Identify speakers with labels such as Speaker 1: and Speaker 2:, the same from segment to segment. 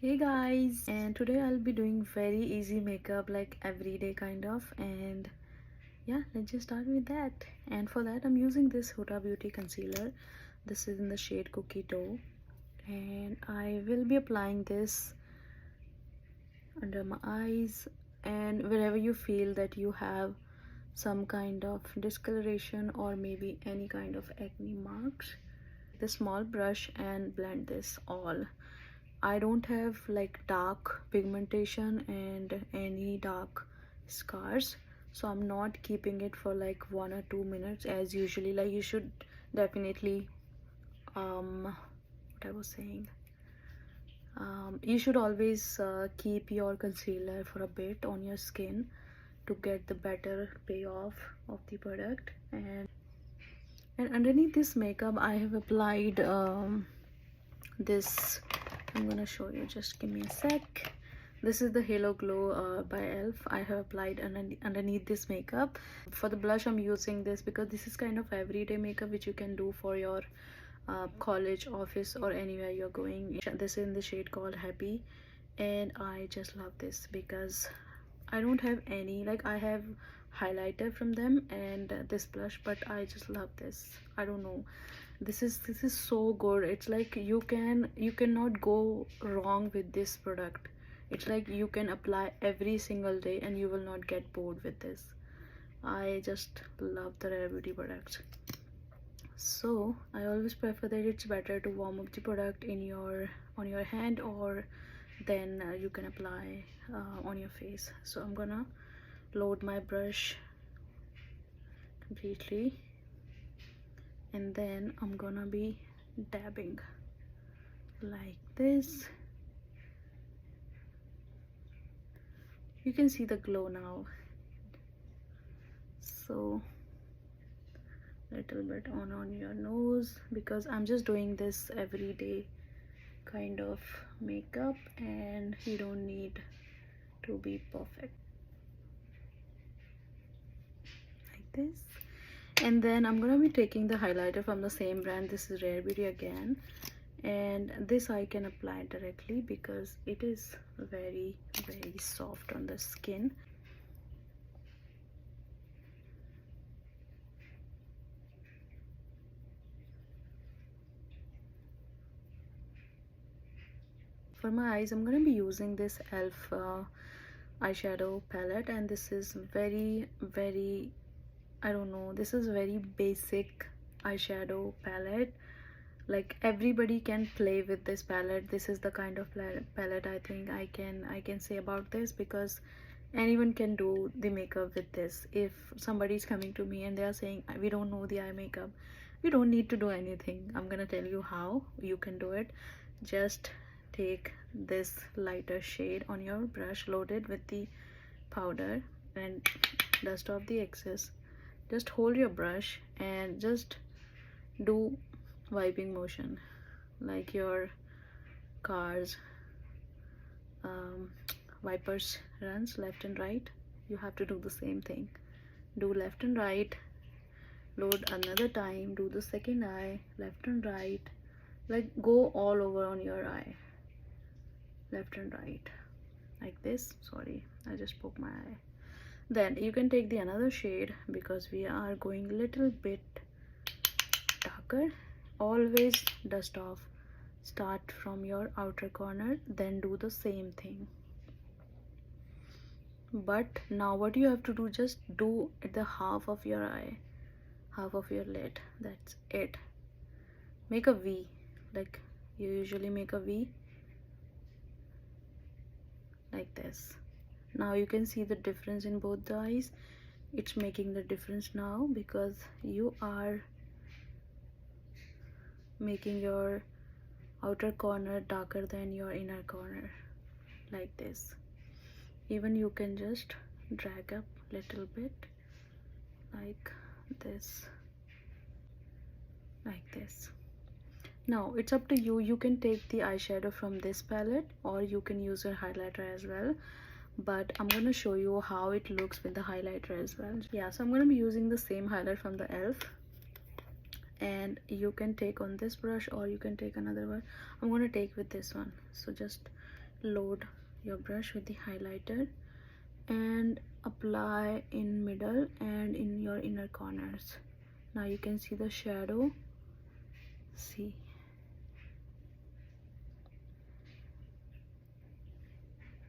Speaker 1: Hey guys, and today I'll be doing very easy makeup, like everyday kind of. And yeah, let's just start with that. And for that I'm using this Huda Beauty concealer. This is in the shade Cookie Dough, and I will be applying this under my eyes and wherever you feel that you have some kind of discoloration or maybe any kind of acne marks. The small brush and blend this all. I don't have like dark pigmentation and any dark scars, so I'm not keeping it for like 1 or 2 minutes as usually. Like you should definitely what I was saying, you should always keep your concealer for a bit on your skin to get the better payoff of the product. And underneath this makeup I have applied this. I'm gonna show you, just give me a sec. This is the Halo Glow by elf. I have applied underneath this makeup. For the blush I'm using this because this is kind of everyday makeup which you can do for your college, office, or anywhere you're going. This is in the shade called Happy, and I just love this because I don't have any, like I have highlighter from them and this blush, but I just love this. I don't know, this is so good. It's like you cannot go wrong with this product. It's like you can apply every single day and you will not get bored with this. I just love the Rare Beauty products. So I always prefer that it's better to warm up the product in your on your hand, or then you can apply on your face. So I'm gonna load my brush completely, and then I'm gonna be dabbing like this. You can see the glow now. So little bit on your nose because I'm just doing this everyday kind of makeup and you don't need to be perfect like this. And then I'm gonna be taking the highlighter from the same brand. This is Rare Beauty again, and this I can apply directly because it is very soft on the skin. For my eyes I'm gonna be using this elf eyeshadow palette, and this is very, I don't know, this is very basic eyeshadow palette. Like everybody can play with this palette. This is the kind of palette I think I can say about this, because anyone can do the makeup with this. If somebody is coming to me and they are saying we don't know the eye makeup, you don't need to do anything. I'm gonna tell you how you can do it. Just take this lighter shade on your brush loaded with the powder and dust off the excess. Just hold your brush and just do wiping motion like your car's wipers runs left and right. You have to do the same thing. Do left and right, load another time, do the second eye, left and right, like go all over on your eye, left and right, like this. Sorry, I just poked my eye. Then you can take the another shade because we are going little bit darker. Always dust off. Start from your outer corner, then do the same thing. But now what you have to do, just do at the half of your eye, half of your lid. That's it. Make a V, like you usually make a V, like this. Now you can see the difference in both the eyes. It's making the difference now because you are making your outer corner darker than your inner corner, like this. Even you can just drag up little bit like this, like this. Now it's up to you. You can take the eyeshadow from this palette or you can use your highlighter as well, but I'm going to show you how it looks with the highlighter as well. Yeah, so I'm going to be using the same highlight from the elf, and you can take on this brush or you can take another one. I'm going to take with this one. So just load your brush with the highlighter and apply in middle and in your inner corners. Now you can see the shadow. See,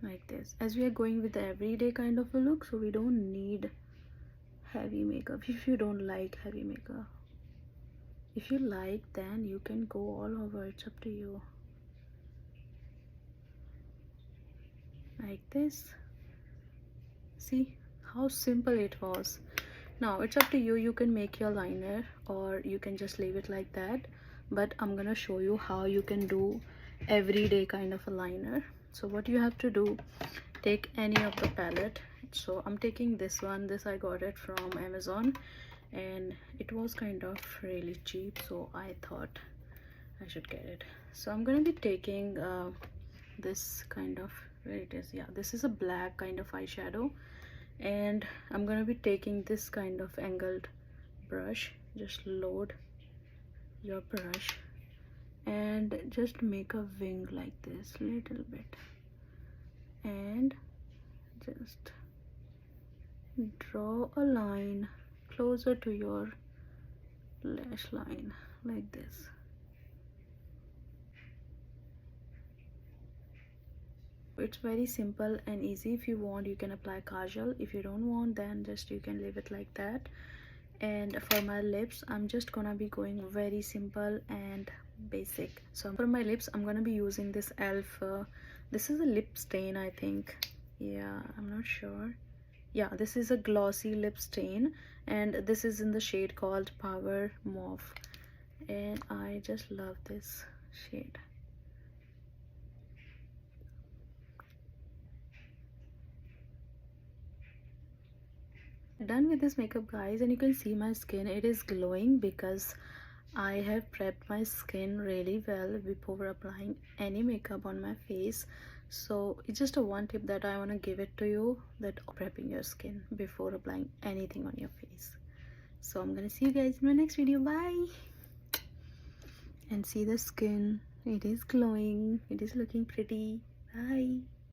Speaker 1: like this, as we are going with the everyday kind of a look, so we don't need heavy makeup. If you don't like heavy makeup, if you like, then you can go all over. It's up to you. Like this. See how simple it was. Now it's up to you. You can make your liner or you can just leave it like that, but I'm gonna show you how you can do everyday kind of a liner. So what you have to do, take any of the palette. So I'm taking this one. This I got it from Amazon and it was kind of really cheap, so I thought I should get it. So I'm gonna be taking this kind of, where it is, yeah, this is a black kind of eyeshadow, and I'm gonna be taking this kind of angled brush. Just load your brush and just make a wing like this little bit, and just draw a line closer to your lash line like this. It's very simple and easy. If you want, you can apply kajal. If you don't want, then just you can leave it like that. And for my lips, I'm just gonna be going very simple and basic. So for my lips, I'm gonna be using this elf this is a lip stain, I think. Yeah, I'm not sure. Yeah, this is a glossy lip stain and this is in the shade called Power Mauve, and I just love this shade. Done with this makeup, guys, and you can see my skin, it is glowing because I have prepped my skin really well before applying any makeup on my face. So it's just a one tip that I want to give it to you, that prepping your skin before applying anything on your face. So I'm gonna see you guys in my next video. Bye. And see the skin, it is glowing, it is looking pretty. Bye.